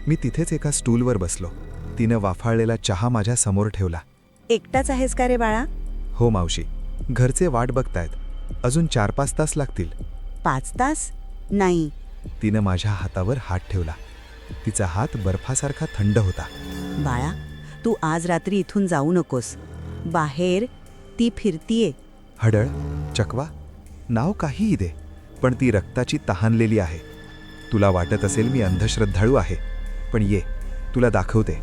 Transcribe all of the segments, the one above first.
मी तिथेच एका स्टूलवर बसलो. तिनं वाफाळलेला चहा माझ्या समोर ठेवला. एकटाच आहेस का रे बाळा? हो मावशी, घरचे वाट बघतायत. अजून 4-5 तास लागतील. 5 तास? नाही. तिनं माझ्या हातावर हात ठेवला. तिचा हात बर्फासारखा थंड होता. बाळा, तू आज रात्री इथून जाऊ नकोस. बाहेर ती फिरतीये. हडळ, चकवा, नाव काहीही दे, पण ती रक्ताची तहानलेली आहे. तुला वाटत असेल मी अंधश्रद्धाळू आहे, पण ये, तुला दाखवते.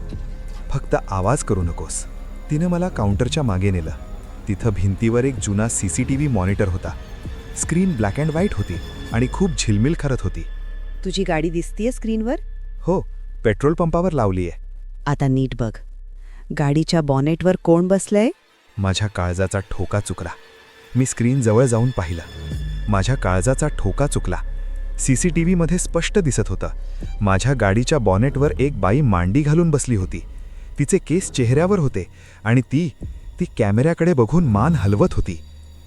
फक्त आवाज करू नकोस. तिनं मला काउंटरच्या मागे नेलं. तिथं भिंतीवर एक जुना CCTV मॉनिटर होता. स्क्रीन ब्लॅक अँड व्हाईट होती आणि खूप झिलमिल करत होती. तुझी गाडी दिसतीये स्क्रीनवर? हो, पेट्रोल पंपावर लावलीये. आता नीट बघ. गाडीच्या बॉनेटवर कोण बसलंय? माझ्या काळजाचा ठोका चुकला. मी स्क्रीन जवळ जाऊन पाहिलं. माझ्या काळजाचा ठोका चुकला. CCTVमध्ये स्पष्ट दिसत होतं. माझ्या गाडीच्या बॉनेटवर एक बाई मांडी घालून बसली होती. तिचे केस चेहऱ्यावर होते आणि ती कॅमेऱ्याकडे बघून मान हलवत होती.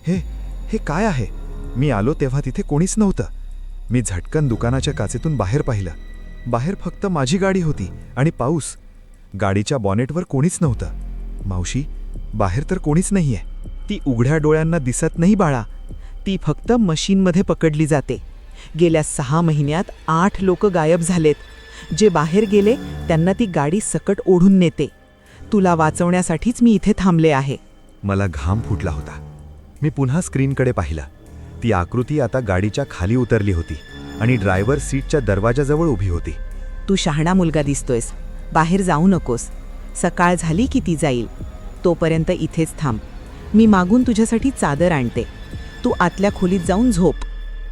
हे काय आहे? मी आलो तेव्हा तिथे कोणीच नव्हतं. मी झटकन दुकानाच्या काचेतून बाहेर पाहिलं. बाहेर फक्त माझी गाडी होती आणि पाऊस. गाडीच्या बॉनेटवर कोणीच नव्हतं. मावशी, बाहेर तर कोणीच नाहीये. ती उघड्या डोळ्यांना दिसत नाही बाळा. ती फक्त मशीनमध्ये पकडली जाते. गेल्या 6 महिन्यात 8 लोक गायब झालेत. जे बाहेर गेले त्यांना ती गाडी सकट ओढून नेते. तुला वाचवण्यासाठीच मी इथे थांबले आहे. मला घाम फुटला होता. मी पुन्हा स्क्रीनकडे पाहिलं. ती आकृती आता गाडीच्या खाली उतरली होती आणि ड्रायव्हर सीटच्या दरवाजाजवळ उभी होती. तू शहाणा मुलगा दिसतोयस. बाहेर जाऊ नकोस. सकाळ झाली की ती जाईल. तोपर्यंत इथेच थांब. मी मागून तुझ्यासाठी चादर आणते. तू आतल्या खोलीत जाऊन झोप.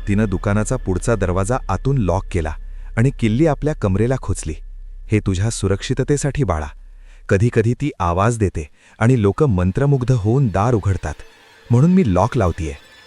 तिनं दुकानाचा पुढचा दरवाजा आतून लॉक केला आणि किल्ली आपल्या कमरेला खोचली. हे तुझ्या सुरक्षिततेसाठी बाळा. कधीकधी ती आवाज देते आणि लोक मंत्रमुग्ध होऊन दार उघडतात. म्हणून मी लॉक लावतीये.